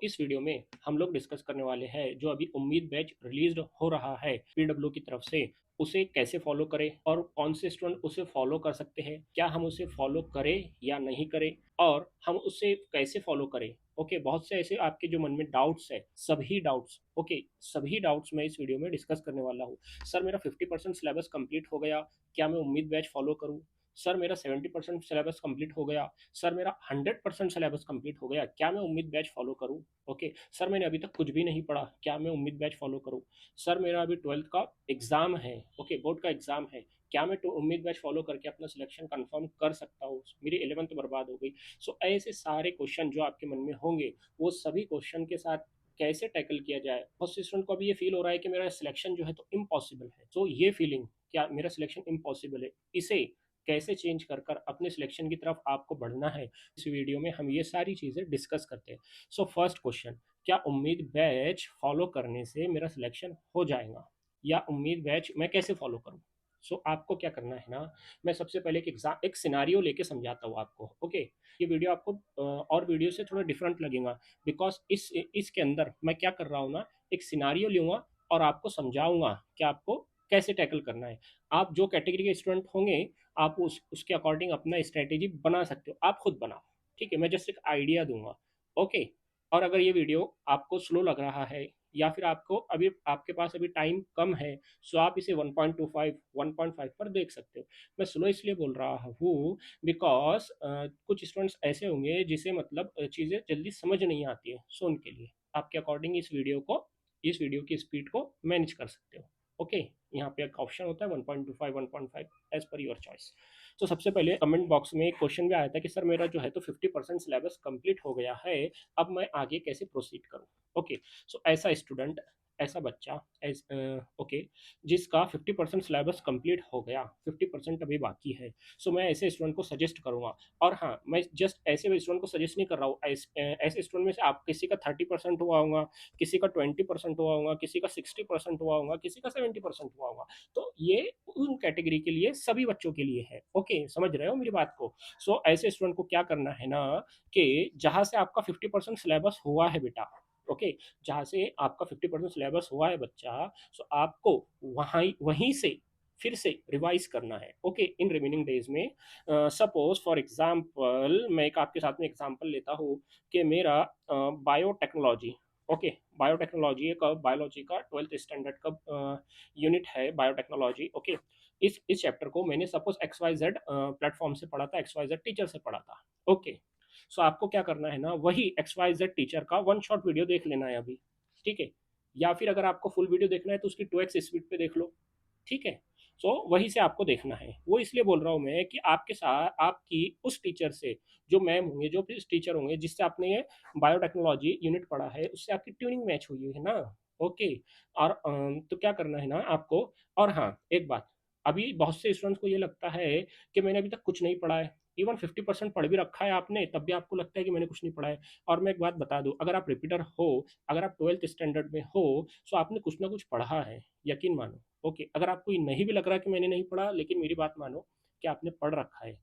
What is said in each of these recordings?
इस वीडियो में हम लोग डिस्कस करने वाले हैं जो अभी उम्मीद बैच रिलीज हो रहा है पीडब्ल्यू की तरफ से, उसे कैसे फॉलो करें और कौन से स्टूडेंट उसे फॉलो कर सकते हैं, क्या हम उसे फॉलो करें या नहीं करें, और हम उसे कैसे फॉलो करें। ओके, बहुत से ऐसे आपके जो मन में डाउट्स है, सभी डाउट्स, ओके, सभी डाउट्स मैं इस वीडियो में डिस्कस करने वाला हूँ। सर मेरा 50% सिलेबस कंप्लीट हो गया, क्या मैं उम्मीद बैच फॉलो करूँ? सर मेरा 70% सिलेबस कंप्लीट हो गया, सर मेरा 100% सिलेबस कंप्लीट हो गया, क्या मैं उम्मीद बैच फॉलो करूं? ओके, सर मैंने अभी तक कुछ भी नहीं पढ़ा, क्या मैं उम्मीद बैच फॉलो करूं? सर मेरा अभी 12th का एग्जाम है, ओके, बोर्ड का एग्जाम है, क्या मैं तो उम्मीद बैच फॉलो करके अपना सिलेक्शन कंफर्म कर सकता हूँ? मेरी 11th बर्बाद हो गई। ऐसे सारे क्वेश्चन जो आपके मन में होंगे, वो सभी क्वेश्चन के साथ कैसे टैकल किया जाए। बहुत से स्टूडेंट को अभी ये फील हो रहा है कि मेरा सिलेक्शन जो है तो इम्पॉसिबल है। ये फीलिंग, क्या मेरा सिलेक्शन इम्पॉसिबल है, इसे कैसे चेंज कर कर अपने सिलेक्शन की तरफ आपको बढ़ना है, इस वीडियो में हम ये सारी चीज़ें डिस्कस करते हैं। फर्स्ट क्वेश्चन, क्या उम्मीद बैच फॉलो करने से मेरा सिलेक्शन हो जाएगा, या उम्मीद बैच मैं कैसे फॉलो करूँ? आपको क्या करना है ना, मैं सबसे पहले एक सिनारियो लेके समझाता हूँ आपको। ओके, ये वीडियो आपको और वीडियो से थोड़ा डिफरेंट लगेगा, बिकॉज इसके अंदर मैं क्या कर रहा हूँ ना, एक सिनारियो लूँगा और आपको समझाऊंगा कि आपको कैसे टैकल करना है। आप जो कैटेगरी के स्टूडेंट होंगे, आप उसके अकॉर्डिंग अपना स्ट्रेटेजी बना सकते हो, आप खुद बनाओ। ठीक है, मैं जस्ट एक आइडिया दूंगा। ओके, और अगर ये वीडियो आपको स्लो लग रहा है, या फिर आपको अभी आपके पास अभी टाइम कम है, आप इसे 1.25 1.5 पर देख सकते हो। मैं स्लो इसलिए बोल रहा हूँ बिकॉज कुछ स्टूडेंट्स ऐसे होंगे जिसे मतलब चीज़ें जल्दी समझ नहीं आती है, उनके लिए आपके अकॉर्डिंग इस वीडियो की स्पीड को मैनेज कर सकते हो। ओके, यहाँ पे एक ऑप्शन होता है 1.25 1.5 एज पर योर चॉइस। सबसे पहले कमेंट बॉक्स में एक क्वेश्चन भी आया था कि सर मेरा जो है तो 50% सिलेबस कंप्लीट हो गया है, अब मैं आगे कैसे प्रोसीड करूँ? ओके, ऐसा स्टूडेंट, ऐसा बच्चा, ओके, जिसका 50% सिलेबस कंप्लीट हो गया, 50% अभी बाकी है, मैं ऐसे स्टूडेंट को सजेस्ट करूंगा। और हाँ, मैं जस्ट ऐसे स्टूडेंट को सजेस्ट नहीं कर रहा हूँ, ऐसे स्टूडेंट में से आप किसी का 30% हुआ होगा, किसी का 20% हुआ होगा, किसी का 60% हुआ होगा, किसी का 70% हुआ होगा। ये उन कैटेगरी के लिए, सभी बच्चों के लिए है। ओके, समझ रहे हो मेरी बात को? ऐसे स्टूडेंट को क्या करना है ना, कि जहां से आपका 50% सिलेबस हुआ है बेटा, ओके, जहां से आपका 50% सिलेबस हुआ है बच्चा, आपको वहीं से फिर से रिवाइज करना है। ओके, इन रिमेनिंग डेज में सपोज फॉर एग्जांपल मैं एक आपके साथ में एग्जांपल लेता हूँ कि मेरा बायोटेक्नोलॉजी, ओके, बायोटेक्नोलॉजी एक बायोलॉजी का 12th स्टैंडर्ड का यूनिट है बायोटेक्नोलॉजी। ओके, इस चैप्टर को मैंने suppose X Y Z platform से पढ़ा था, एक्स वाई जेड टीचर से पढ़ा था। ओके, आपको क्या करना है ना, वही एक्स वाई जेड टीचर का वन शॉट वीडियो देख लेना है अभी। ठीक है, या फिर अगर आपको फुल वीडियो देखना है तो उसकी 2x स्पीड पे देख लो। ठीक है, वहीं से आपको देखना है। वो इसलिए बोल रहा हूँ मैं कि आपके साथ आपकी उस टीचर से, जो मैम होंगे, जो भी टीचर होंगे जिससे आपने ये बायोटेक्नोलॉजी यूनिट पढ़ा है, उससे आपकी ट्यूनिंग मैच हुई है ना। ओके, और तो क्या करना है ना आपको। और हाँ, एक बात, अभी बहुत से स्टूडेंट्स को ये लगता है कि मैंने अभी तक कुछ नहीं पढ़ा है, इवन 50% पढ़ भी रखा है आपने, तब भी आपको लगता है कि मैंने कुछ नहीं पढ़ा है। और मैं एक बात बता दूं, अगर आप रिपीटर हो, अगर आप 12th स्टैंडर्ड में हो, आपने कुछ ना कुछ पढ़ा है, यकीन मानो। ओके, अगर आपको ये नहीं भी लग रहा कि मैंने नहीं पढ़ा, लेकिन मेरी बात मानो कि आपने पढ़ रखा है।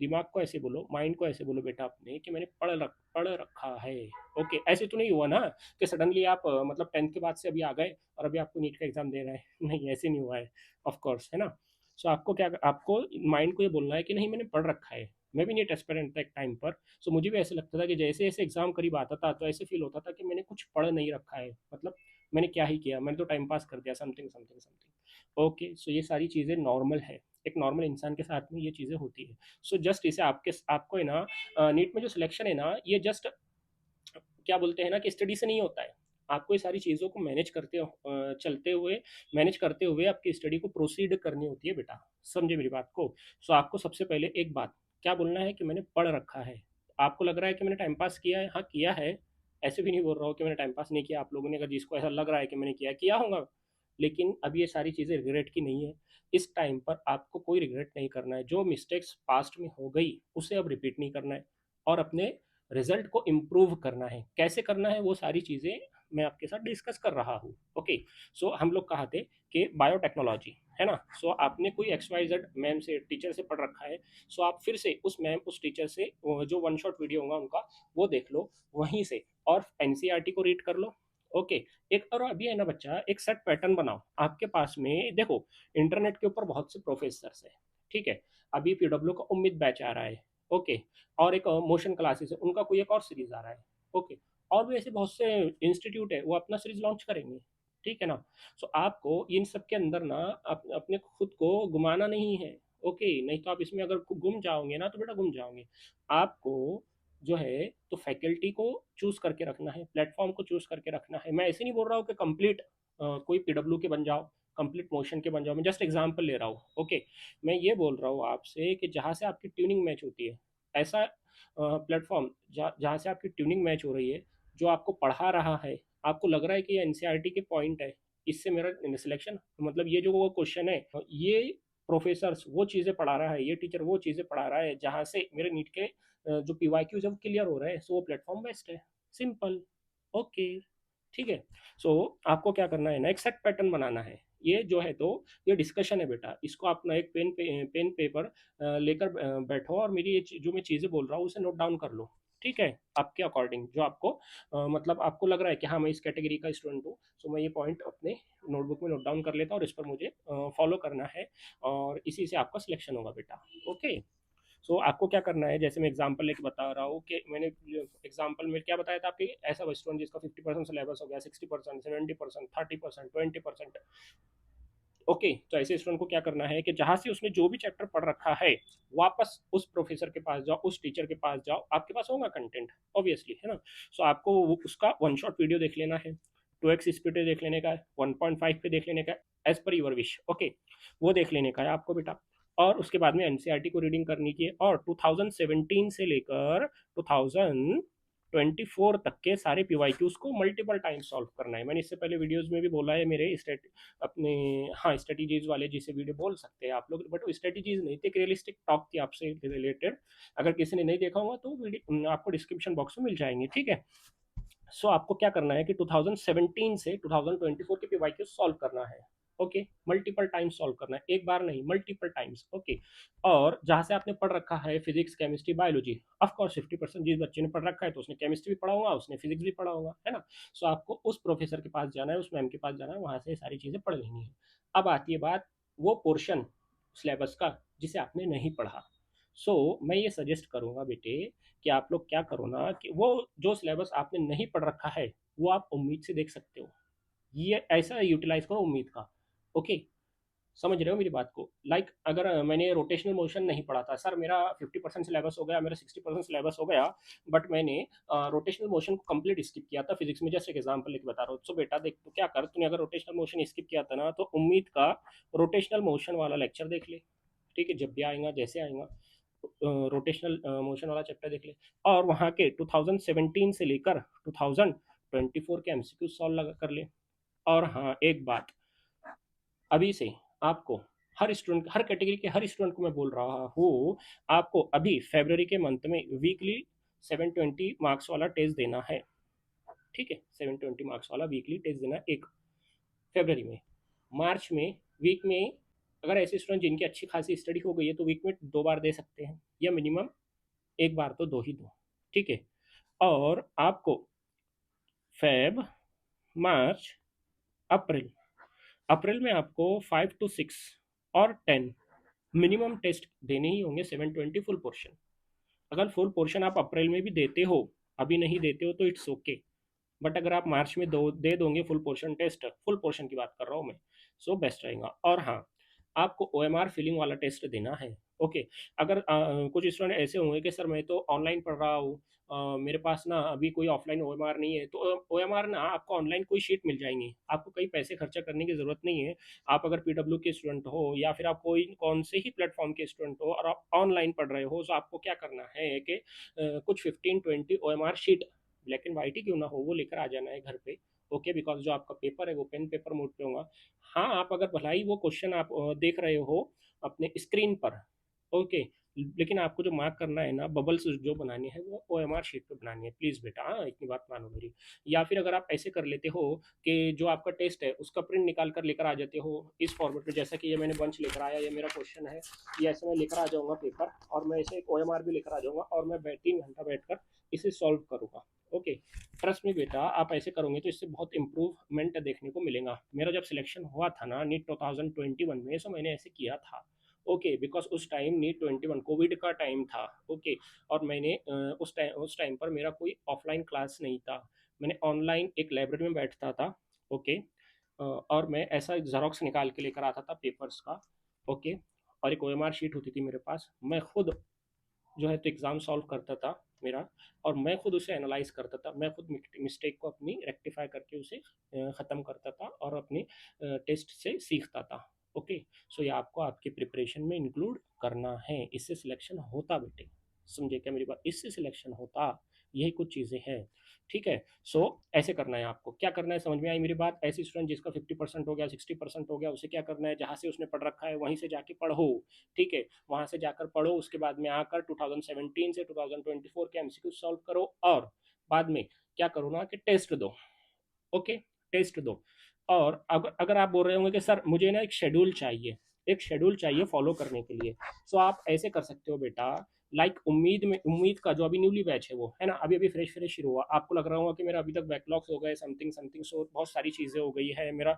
दिमाग को ऐसे बोलो, माइंड को ऐसे बोलो बेटा अपने, कि मैंने पढ़ रखा है। ओके, ऐसे तो नहीं हुआ ना कि सडनली आप मतलब 10th के बाद से अभी आ गए और अभी आपको नीट का एग्जाम दे रहे हैं। नहीं, ऐसे नहीं हुआ है, ऑफ कोर्स, है ना। आपको क्या, आपको माइंड को ये बोलना है कि नहीं, मैंने पढ़ रखा है। मैं भी नीट एस्पिरेंट था एक टाइम पर, मुझे भी ऐसे लगता था कि जैसे जैसे एग्जाम करीब आता था तो ऐसे फील होता था कि मैंने कुछ पढ़ नहीं रखा है, मतलब मैंने क्या ही किया, मैंने तो टाइम पास कर दिया, समथिंग समथिंग समथिंग। ओके, ये सारी चीज़ें नॉर्मल है, एक नॉर्मल इंसान के साथ में ये चीज़ें होती है। जस्ट इसे आपको है ना, नीट में जो सिलेक्शन है ना, ये जस्ट क्या बोलते हैं ना कि स्टडी से नहीं होता है। आपको ये सारी चीज़ों को चलते हुए, मैनेज करते हुए आपकी स्टडी को प्रोसीड करनी होती है बेटा। समझे मेरी बात को? आपको सबसे पहले एक बात क्या बोलना है कि मैंने पढ़ रखा है। आपको लग रहा है कि मैंने टाइम पास किया है, हाँ किया है, ऐसे भी नहीं बोल रहा हूँ कि मैंने टाइम पास नहीं किया। आप लोगों ने, अगर जिसको ऐसा लग रहा है कि मैंने किया होगा, लेकिन अब ये सारी चीज़ें रिग्रेट की नहीं है। इस टाइम पर आपको कोई रिग्रेट नहीं करना है। जो मिस्टेक्स पास्ट में हो गई उसे अब रिपीट नहीं करना है, और अपने रिजल्ट को इम्प्रूव करना है। कैसे करना है वो सारी चीज़ें मैं आपके साथ डिस्कस कर रहा हूँ। ओके, हम लोग कहा थे कि बायोटेक्नोलॉजी है ना? सो आपने कोई एक्स वाई जेड मैम से, टीचर से पढ़ रखा है, सो आप फिर से उस मैम, उस टीचर से जो वन शॉट वीडियो होगा उनका, वो देख लो वहीं से, और एनसीईआरटी को रीड कर लो। ओके। एक और अभी है ना बच्चा, एक सेट पैटर्न बनाओ आपके पास में। देखो, इंटरनेट के ऊपर बहुत से प्रोफेसर्स हैं, ठीक है? अभी पीडब्ल्यू का उम्मीद बैच आ रहा है, ओके, और एक मोशन क्लासेस है, उनका कोई एक और सीरीज आ रहा है, ओके, और भी ऐसे बहुत से इंस्टीट्यूट है, वो अपना सीरीज लॉन्च करेंगे, ठीक है ना? सो आपको इन सब के अंदर ना अपने खुद को घुमाना नहीं है, ओके? नहीं तो आप इसमें अगर गुम जाओगे ना, तो बेटा गुम जाओगे। आपको जो है तो फैकल्टी को चूज करके रखना है, प्लेटफॉर्म को चूज करके रखना है। मैं ऐसे नहीं बोल रहा हूँ कि कंप्लीट कोई पीडब्ल्यू के बन जाओ, कंप्लीट मोशन के बन जाओ, मैं जस्ट एग्जांपल ले रहा हूँ, ओके? मैं ये बोल रहा हूँ आपसे कि जहाँ से आपकी ट्यूनिंग मैच होती है, ऐसा प्लेटफॉर्म जहाँ से आपकी ट्यूनिंग मैच हो रही है, जो आपको पढ़ा रहा है, आपको लग रहा है कि ये एनसीईआरटी के पॉइंट है, इससे मेरा सिलेक्शन, मतलब ये जो वो क्वेश्चन है, ये प्रोफेसर वो चीज़ें पढ़ा रहा है, ये टीचर वो चीज़ें पढ़ा रहा है जहाँ से मेरे नीट के जो पीवाईक्यूज है वो क्लियर हो रहा है, सो वो प्लेटफॉर्म बेस्ट है। सिंपल। ओके। ठीक है। सो आपको क्या करना है ना, एक सेट पैटर्न बनाना है। ये जो है तो ये डिस्कशन है बेटा, इसको अपना एक पेन पेपर लेकर बैठो, और मेरी ये जो मैं चीज़ें बोल रहा हूँ उसे नोट डाउन कर लो, ठीक है? आपके अकॉर्डिंग जो आपको मतलब आपको लग रहा है कि हाँ मैं इस कैटेगरी का स्टूडेंट हूँ, सो मैं ये पॉइंट अपने नोटबुक में नोट डाउन कर लेता हूँ, और इस पर मुझे फॉलो करना है, और इसी से आपका सिलेक्शन होगा बेटा। ओके। सो आपको क्या करना है, जैसे मैं एग्जांपल लेके बता रहा हूँ कि मैंने एग्जांपल में क्या बताया था आपके, ऐसा स्टूडेंट जिसका 50% सिलेबस हो गया, 60%, 70%, 30%, 20%, ओके, तो ऐसे स्टूडेंट को क्या करना है कि जहां से उसने जो भी चैप्टर पढ़ रखा है, वापस उस प्रोफेसर के पास जाओ, उस टीचर के पास जाओ, आपके पास होगा कंटेंट ऑब्वियसली, है ना? सो आपको उसका वन शॉट वीडियो देख लेना है, 2x स्पीड पे देख लेने का है, 1.5 पे देख लेने का है, as per your wish, okay, वो देख लेने का है आपको बेटा। और उसके बाद में एनसीईआरटी को रीडिंग करनी की है, और 2017 से लेकर 2024 तक के सारे पीवाईक्यूज को मल्टीपल टाइम सॉल्व करना है। मैंने इससे पहले वीडियोस में भी बोला है मेरे स्टेट अपने, हाँ, स्ट्रेटेजीज वाले जिसे वीडियो बोल सकते हैं आप लोग, बट वो स्ट्रेटेजीज नहीं थे, एक रियलिस्टिक टॉक थी आपसे रिलेटेड। अगर किसी ने नहीं देखा होगा तो वीडियो आपको डिस्क्रिप्शन बॉक्स में मिल जाएंगे, ठीक है? सो आपको क्या करना है कि 2017 से 2024 के पीवाईक्यू सॉल्व करना है, ओके? मल्टीपल टाइम्स सॉल्व करना है, एक बार नहीं, मल्टीपल टाइम्स, ओके? और जहां से आपने पढ़ रखा है physics, chemistry, biology, of course 50% जिस बच्चे ने पढ़ रखा है तो उसने केमिस्ट्री भी पढ़ा होगा, उसने फिजिक्स भी पढ़ा होगा, है ना? सो आपको उस प्रोफेसर के पास जाना है, उस मैम के पास जाना है, वहां से सारी चीजें पढ़ लेनी है। अब आती है बात वो पोर्शन सिलेबस का जिसे आपने नहीं पढ़ा। सो मैं ये सजेस्ट करूंगा बेटे कि आप लोग क्या करो ना, कि वो जो सिलेबस आपने नहीं पढ़ रखा है, वो आप उम्मीद से देख सकते हो, ये ऐसा यूटिलाइज करो उम्मीद का, ओके? समझ रहे हो मेरी बात को? अगर मैंने रोटेशनल मोशन नहीं पढ़ा था, सर मेरा 50% सिलेबस हो गया, मेरा 60% सिलेबस हो गया, बट मैंने रोटेशनल मोशन को कंप्लीट स्किप किया था फिजिक्स में, जैसे एक एग्जांपल लेके बता रहा हूँ। सो बेटा देख, तो क्या कर, तूने अगर रोटेशनल मोशन स्किप किया था ना, तो उम्मीद का रोटेशनल मोशन वाला लेक्चर देख ले, ठीक है? जब भी आएगा, जैसे आएगा, रोटेशनल मोशन वाला चैप्टर देख ले, और वहाँ के 2017 से लेकर 2024 के एमसीक्यू सॉल्व कर ले। और हाँ, एक बात अभी से आपको, हर स्टूडेंट, हर कैटेगरी के हर स्टूडेंट को मैं बोल रहा हूँ, आपको अभी फरवरी के मंथ में वीकली 720 मार्क्स वाला टेस्ट देना है, ठीक है? 720 मार्क्स वाला वीकली टेस्ट देना एक फरवरी में। मार्च में वीक में, अगर ऐसे स्टूडेंट जिनकी अच्छी खासी स्टडी हो गई है तो वीक में 2 बार दे सकते हैं, या मिनिमम एक बार तो दो ही दो, ठीक है? और आपको फेब, मार्च, अप्रैल, अप्रैल में आपको 5 to 6 और 10 मिनिमम टेस्ट देने ही होंगे, 720 फुल पोर्शन। अगर फुल पोर्शन आप अप्रैल में भी देते हो, अभी नहीं देते हो तो इट्स ओके, बट अगर आप मार्च में दे दोगे full portion test, full portion की बात कर रहा हूँ मैं, सो बेस्ट रहेगा। और हाँ, आपको ओएमआर फिलिंग वाला टेस्ट देना है, ओके? अगर कुछ स्टूडेंट ऐसे होंगे कि सर मैं तो ऑनलाइन पढ़ रहा हूँ, मेरे पास ना अभी कोई ऑफलाइन ओएमआर नहीं है, तो ओएमआर ना आपको ऑनलाइन कोई शीट मिल जाएंगी, आपको कई पैसे खर्चा करने की ज़रूरत नहीं है। आप अगर पीडब्ल्यू के स्टूडेंट हो, या फिर आप कोई कौन से ही प्लेटफॉर्म के स्टूडेंट हो, और आप ऑनलाइन पढ़ रहे हो, तो आपको क्या करना है कि कुछ 15-20 OMR sheet, black and white ही क्यों ना हो, वो लेकर आ जाना है घर पे, ओके? बिकॉज जो आपका पेपर है वो पेन पेपर मोड पे होगा। हाँ, आप अगर भलाई वो क्वेश्चन आप देख रहे हो अपने स्क्रीन पर, ओके, लेकिन आपको जो मार्क करना है ना, बबल्स जो बनानी है वो OMR शीट पे बनानी है प्लीज़ बेटा, हाँ इतनी बात मानो मेरी। या फिर अगर आप ऐसे कर लेते हो कि जो आपका टेस्ट है उसका प्रिंट निकाल कर लेकर आ जाते हो इस फॉर्मेट में, जैसा कि ये मैंने बंच लेकर आया, ये मेरा क्वेश्चन है, ये ऐसे मैं लेकर आ जाऊंगा पेपर, और मैं इसे एक OMR भी लेकर आ जाऊंगा, और मैं 3 घंटा बैठकर इसे सॉल्व करूंगा। ओके, ट्रस्ट मी बेटा, आप ऐसे करोगे तो इससे बहुत इंप्रूवमेंट देखने को मिलेगा। मेरा जब सिलेक्शन हुआ था ना नीट 2021 में, सो मैंने ऐसे किया था। ओके, बिकॉज उस टाइम नीट 21 कोविड का टाइम था। ओके, और मैंने उस टाइम पर मेरा कोई ऑफलाइन क्लास नहीं था, मैंने ऑनलाइन एक लाइब्रेरी में बैठता था। ओके, और मैं ऐसा जेरोक्स निकाल के लेकर आता था पेपर्स का। ओके, और एक OMR शीट होती थी मेरे पास, मैं खुद जो है तो एग्ज़ाम सॉल्व करता था मेरा, और मैं खुद उसे एनालाइज करता था, मैं खुद मिस्टेक को अपनी रेक्टिफाई करके उसे ख़त्म करता था और अपने टेस्ट से सीखता था। ओके, सो ये आपको आपके प्रिपरेशन में इंक्लूड करना है, इससे सिलेक्शन होता बेटे। समझे क्या मेरी बात, इससे सिलेक्शन होता, यही कुछ चीज़ें हैं। ठीक है, सो ऐसे करना है आपको, क्या करना है समझ में आई मेरी बात। ऐसी स्टूडेंट जिसका 50% हो गया, 60% हो गया, उसे क्या करना है, जहाँ से उसने पढ़ रखा है वहीं से जाके पढ़ो। ठीक है, वहां से जाकर पढ़ो, उसके बाद में आकर 2017 से 2024 के MCQ सॉल्व करो, और बाद में क्या करो ना कि टेस्ट दो। ओके, टेस्ट दो। और अगर अगर आप बोल रहे होंगे कि सर मुझे ना एक शेड्यूल चाहिए, एक शेड्यूल चाहिए फॉलो करने के लिए, सो आप ऐसे कर सकते हो बेटा। लाइक उम्मीद में, उम्मीद का जो अभी न्यूली बैच है वो है ना, अभी अभी फ्रेश फ्रेश शुरू हुआ, आपको लग रहा होगा कि मेरा अभी तक बैकलॉग्स हो गए, समथिंग समथिंग, सो बहुत सारी चीज़ें हो गई है मेरा,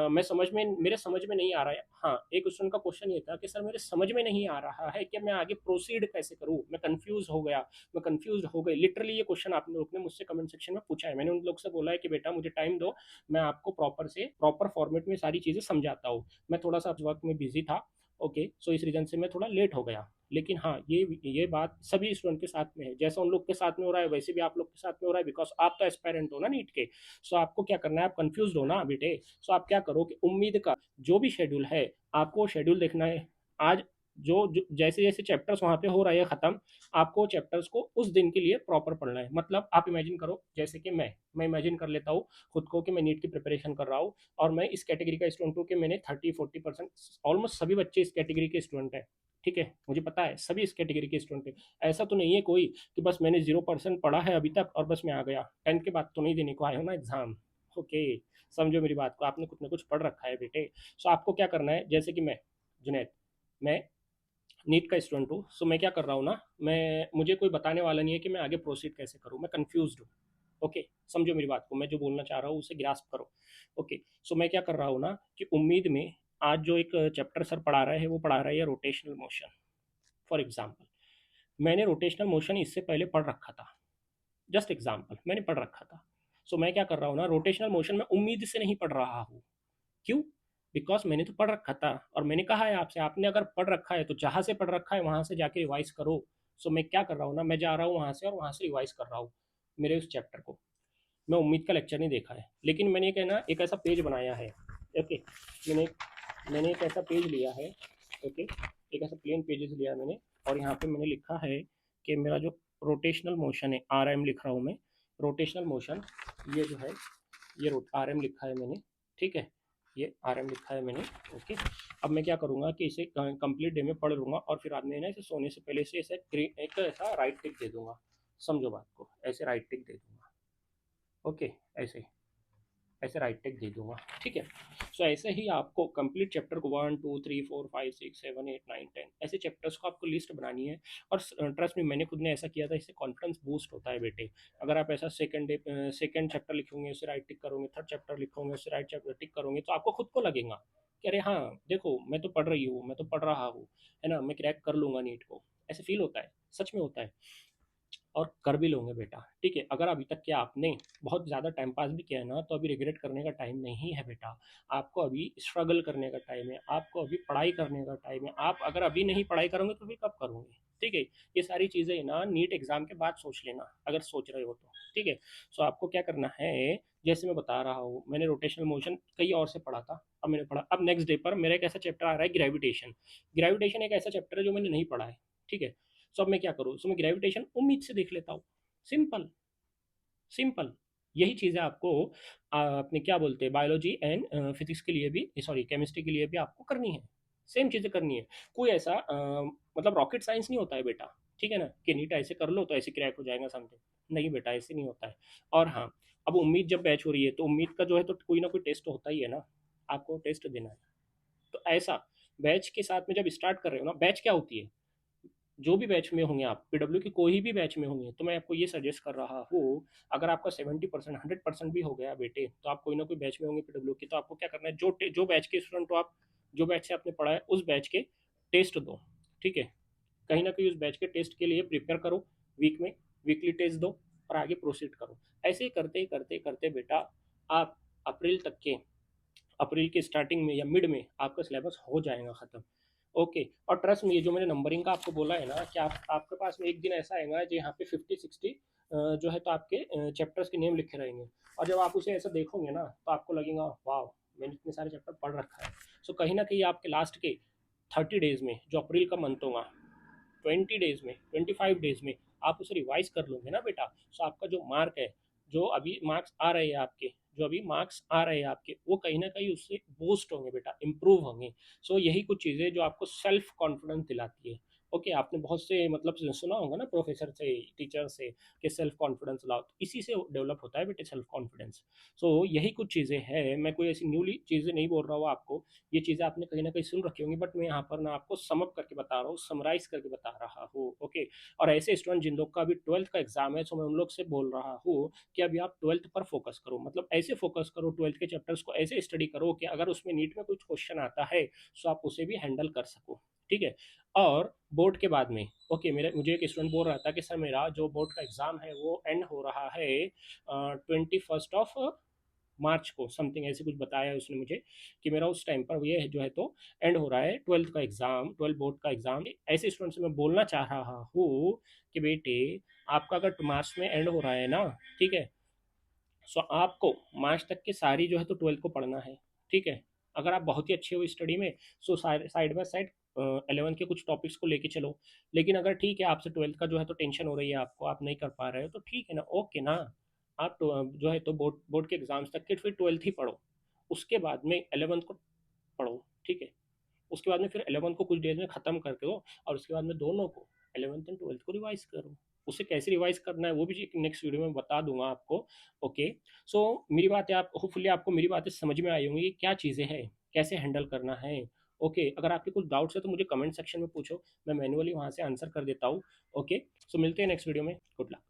मैं समझ में, मेरे समझ में नहीं आ रहा है। हाँ, एक क्वेश्चन का क्वेश्चन ये था कि सर मेरे समझ में नहीं आ रहा है कि मैं आगे प्रोसीड कैसे करूँ, मैं कंफ्यूज हो गया, मैं कंफ्यूज हो गई, लिटरली ये क्वेश्चन आप लोग ने मुझसे कमेंट सेक्शन में पूछा है। मैंने उन लोग से बोला है कि बेटा मुझे टाइम दो, मैं आपको प्रॉपर फॉर्मेट में सारी चीज़ें समझाता हूँ। मैं थोड़ा सा वक्त में बिजी था। ओके, सो इस रीज़न से मैं थोड़ा लेट हो गया, लेकिन हाँ ये बात सभी स्टूडेंट के साथ में है, जैसा उन लोग के साथ में हो रहा है वैसे भी आप लोग के साथ में हो रहा है, बिकॉज आप तो एस्पायरेंट हो ना नीट के। सो आपको क्या करना है, आप कंफ्यूज हो ना बेटे, सो आप क्या करो कि उम्मीद का जो भी शेड्यूल है, आपको शेड्यूल देखना है। आज जो जैसे जैसे चैप्टर्स वहाँ पे हो रहे हैं ख़त्म, आपको चैप्टर्स को उस दिन के लिए प्रॉपर पढ़ना है। मतलब आप इमेजिन करो, जैसे कि मैं इमेजिन कर लेता हूँ खुद को कि मैं नीट की प्रिपरेशन कर रहा हूँ, और मैं इस कैटेगरी का स्टूडेंट हूँ कि मैंने 30-40%, ऑलमोस्ट सभी बच्चे इस कैटेगरी के स्टूडेंट हैं। ठीक है, मुझे पता है सभी इस कैटेगरी के स्टूडेंट हैं। ऐसा तो नहीं है कोई कि बस मैंने 0% पढ़ा है अभी तक और बस मैं आ गया, 10th के बाद तो नहीं देने को आए हो ना एग्जाम। ओके, समझो मेरी बात को, आपने कुछ ना कुछ पढ़ रखा है बेटे। सो आपको क्या करना है, जैसे कि मैं जुनैद, मैं नीट का स्टूडेंट हूँ, सो मैं क्या कर रहा हूँ ना, मैं मुझे कोई बताने वाला नहीं है कि मैं आगे प्रोसीड कैसे करूँ, मैं कंफ्यूज हूँ। ओके, समझो मेरी बात को, मैं जो बोलना चाह रहा हूँ उसे ग्रास्प करो। ओके, सो मैं क्या कर रहा हूँ ना कि उम्मीद में आज जो एक चैप्टर सर पढ़ा रहा है वो पढ़ा रहा है रोटेशनल मोशन। फॉर एग्जाम्पल, मैंने रोटेशनल मोशन इससे पहले पढ़ रखा था, जस्ट एग्जाम्पल मैंने पढ़ रखा था। सो मैं क्या कर रहा हूँ ना, रोटेशनल मोशन में उम्मीद से नहीं पढ़ रहा हूँ। क्यों? बिकॉज मैंने तो पढ़ रखा था, और मैंने कहा है आपसे, आपने अगर पढ़ रखा है तो जहाँ से पढ़ रखा है वहाँ से जाके रिवाइज करो। सो मैं क्या कर रहा हूँ ना, मैं जा रहा हूँ वहाँ से और वहाँ से रिवाइज कर रहा हूँ मेरे उस चैप्टर को। मैं उम्मीद का लेक्चर नहीं देखा है, लेकिन मैंने एक है ना एक ऐसा पेज बनाया है। ओके, मैंने मैंने एक ऐसा पेज लिया है। ओके, एक ऐसा प्लेन पेजेस लिया है मैंने, और यहाँ पे मैंने लिखा है कि मेरा जो रोटेशनल मोशन है, RM लिख रहा हूँ मैं, रोटेशनल मोशन, ये जो है ये RM लिखा है मैंने। ठीक है, ये RM लिखा है मैंने। ओके, अब मैं क्या करूँगा कि इसे कंप्लीट डे में पढ़ लूँगा, और फिर बाद में ना इसे सोने से पहले से इसे एक ऐसा राइट टिक दे दूंगा। समझो बात को, ऐसे राइट टिक दे दूंगा। ओके, ऐसे ऐसे राइट टिक दे दूंगा। ठीक है, सो ऐसे ही आपको कंप्लीट चैप्टर को 1 2 3 4 5 6 7 8 9 10 ऐसे चैप्टर्स को आपको लिस्ट बनानी है। और ट्रस्ट में, मैंने खुद ने ऐसा किया था, इससे कॉन्फिडेंस बूस्ट होता है बेटे। अगर आप ऐसा सेकंड चैप्टर लिखोगे उसे राइट टिक करोगे, थर्ड चैप्टर लिखोगे उसे राइट चैप्टर टिक करोगे, तो आपको खुद को लगेगा कि अरे हाँ देखो मैं तो पढ़ रही हूँ, मैं तो पढ़ रहा हूँ, है ना, मैं क्रैक कर लूंगा नीट को। ऐसे फील होता है, सच में होता है, और कर भी लोगे बेटा। ठीक है, अगर अभी तक क्या आपने बहुत ज़्यादा टाइम पास भी किया है ना, तो अभी रिग्रेट करने का टाइम नहीं है बेटा। आपको अभी स्ट्रगल करने का टाइम है, आपको अभी पढ़ाई करने का टाइम है। आप अगर अभी नहीं पढ़ाई करोगे तो फिर कब करोगे? ठीक है, ये सारी चीज़ें ना नीट एग्जाम के बाद सोच लेना, अगर सोच रहे हो तो। ठीक है, सो आपको क्या करना है, जैसे मैं बता रहा हूँ, मैंने रोटेशनल मोशन कहीं और से पढ़ा था, अब मैंने पढ़ा, अब नेक्स्ट डे पर मेरा एक ऐसा चैप्टर आ रहा है ग्रेविटेशन। ग्रेविटेशन एक ऐसा चैप्टर है जो मैंने नहीं पढ़ा है। ठीक है, सो अब मैं क्या करूँ, सो मैं ग्रेविटेशन उम्मीद से देख लेता हूँ। सिंपल, सिंपल, यही चीज़ें आपको अपने क्या बोलते हैं बायोलॉजी एंड फिजिक्स के लिए भी, सॉरी केमिस्ट्री के लिए भी आपको करनी है। सेम चीज़ें करनी है। कोई ऐसा मतलब रॉकेट साइंस नहीं होता है बेटा, ठीक है ना, कि नीट ऐसे कर लो तो ऐसे क्रैक हो जाएगा समथिंग। नहीं बेटा, ऐसे नहीं होता है। और हाँ, अब उम्मीद जब बैच हो रही है तो उम्मीद का जो है तो कोई ना कोई टेस्ट होता ही है ना, आपको टेस्ट देना है। तो ऐसा बैच के साथ में जब स्टार्ट कर रहे हो ना, बैच क्या होती है, जो भी बैच में होंगे आप, पीडब्ल्यू की कोई भी बैच में होंगे, तो मैं आपको ये सजेस्ट कर रहा हूँ, अगर आपका 70% 100% भी हो गया बेटे, तो आप कोई ना कोई बैच में होंगे पीडब्ल्यू की, तो आपको क्या करना है, जो बैच के स्टूडेंट हो आप, जो बैच से आपने पढ़ा है उस बैच के टेस्ट दो, ठीक है। कहीं ना कहीं उस बैच के टेस्ट के लिए प्रिपेयर करो, वीक में वीकली टेस्ट दो और आगे प्रोसीड करो। ऐसे ही करते करते करते बेटा, आप अप्रैल तक के, अप्रैल के स्टार्टिंग में या मिड में आपका सिलेबस हो जाएगा ख़त्म। ओके। और ट्रस्ट में, ये जो मैंने नंबरिंग का आपको बोला है ना, कि आपके पास में एक दिन ऐसा आएगा जो यहाँ पे 50-60 जो है तो आपके चैप्टर्स के नेम लिखे रहेंगे, और जब आप उसे ऐसा देखोगे ना तो आपको लगेगा वाह, मैंने इतने सारे चैप्टर पढ़ रखा है। सो कहीं ना कहीं आपके लास्ट के 30 डेज में, जो अप्रैल का मंथ होगा, 20 डेज में, 25 डेज में आप उसे रिवाइज कर लोगे ना बेटा, सो आपका जो मार्क है, जो अभी मार्क्स आ रहे हैं आपके, जो अभी मार्क्स आ रहे हैं आपके, वो कहीं ना कहीं उससे बूस्ट होंगे बेटा, इंप्रूव होंगे। सो यही कुछ चीज़ें जो आपको सेल्फ कॉन्फिडेंस दिलाती है। ओके, आपने बहुत से मतलब सुना होगा ना प्रोफेसर से, टीचर से, कि सेल्फ कॉन्फिडेंस लाओ, तो इसी से डेवलप होता है बेटे सेल्फ कॉन्फिडेंस। सो यही कुछ चीज़ें हैं, मैं कोई ऐसी न्यूली चीज़ें नहीं बोल रहा हूँ आपको, ये चीज़ें आपने कहीं ना कहीं सुन रखी होंगी, बट मैं यहाँ पर ना आपको समअप करके बता रहा हूँ, समराइज करके बता रहा हूँ। ओके। और ऐसे स्टूडेंट जिन लोग का अभी 12th का एग्जाम है, तो मैं उन लोग से बोल रहा हूँ कि अभी आप 12th पर फोकस करो, मतलब ऐसे फोकस करो, 12th के चैप्टर्स को ऐसे स्टडी करो कि अगर उसमें नीट में कुछ क्वेश्चन आता है तो आप उसे भी हैंडल कर सको, ठीक है। और बोर्ड के बाद में, ओके, मेरे मुझे एक स्टूडेंट बोल रहा था कि सर मेरा जो बोर्ड का एग्ज़ाम है वो एंड हो रहा है 21 मार्च को, समथिंग ऐसे कुछ बताया है उसने मुझे, कि मेरा उस टाइम पर ये जो है तो एंड हो रहा है 12th का एग्ज़ाम, 12 बोर्ड का एग्ज़ाम। ऐसे स्टूडेंट से मैं बोलना चाह रहा हूँ कि बेटे, आपका अगर मार्च में एंड हो रहा है ना, ठीक है, सो आपको मार्च तक की सारी जो है तो 12th को पढ़ना है, ठीक है। अगर आप बहुत ही अच्छे हो स्टडी में, so side by side 11th के कुछ टॉपिक्स को लेके चलो। लेकिन अगर ठीक है, आपसे 12th का जो है तो टेंशन हो रही है आपको, आप नहीं कर पा रहे हो, तो ठीक है ना, ओके ना, आप तो जो है तो बोर्ड बोर्ड के एग्जाम्स तक के फिर 12th ही पढ़ो, उसके बाद में 11th को पढ़ो, ठीक है। उसके बाद में फिर 11th को कुछ डेज में ख़त्म करके हो, और उसके बाद में दोनों को, 11th एंड 12th को रिवाइज करो। उसे कैसे रिवाइज करना है वो भी नेक्स्ट वीडियो में बता दूंगा आपको। ओके। सो मेरी बात है, आप होपफुली आपको मेरी बातें समझ में आई होंगी कि क्या चीज़ें हैं, कैसे हैंडल करना है। ओके, अगर आपके कुछ डाउट्स है तो मुझे कमेंट सेक्शन में पूछो, मैं मैन्युअली वहाँ से आंसर कर देता हूँ। ओके। सो मिलते हैं नेक्स्ट वीडियो में। Good luck.